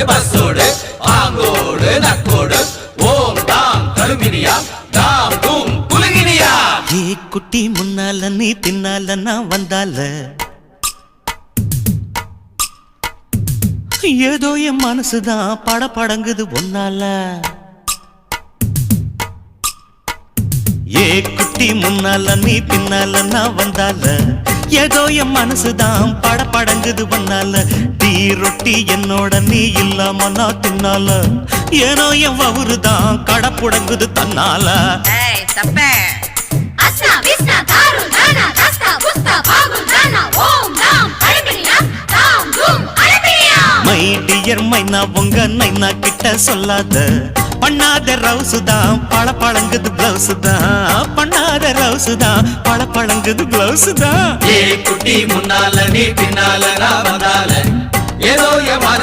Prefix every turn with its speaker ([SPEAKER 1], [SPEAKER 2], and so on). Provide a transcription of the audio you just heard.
[SPEAKER 1] பஸ்ஸோடு ஆங்கோடு நக்கோடு ஓம் தாம் கருமினியா தாம் தூம் குலுங்கினியா.
[SPEAKER 2] ஏ குட்டி முன்னால நீ பின்னால நான் வந்தால ஏதோ என் மனசுதான் படபடங்குது ஒன்னால. ஏ குட்டி முன்னால நீ பின்னால நான் வந்தால ஏதோ என் மனசுதான் படபடங்குது ஒன்னால. டீ ரொட்டி என்னோட நீ இல்லாம நான் தின்னால ஏனோ என் வவுறுதான் கடப்புடங்குது தன்னால. மை டியர் மைனா உங்க நைனா கிட்ட சொல்லாத பண்ணாத ரவுசுதான் பழ பழங்குது பிளவுஸ் தான். பண்ணாத ரவுசுதான் பழ பழங்குது பிளவுஸ் தான்.
[SPEAKER 1] ஏ குட்டி முன்னால நீ பின்னால நான் வந்தால ஏதோ என் மனசு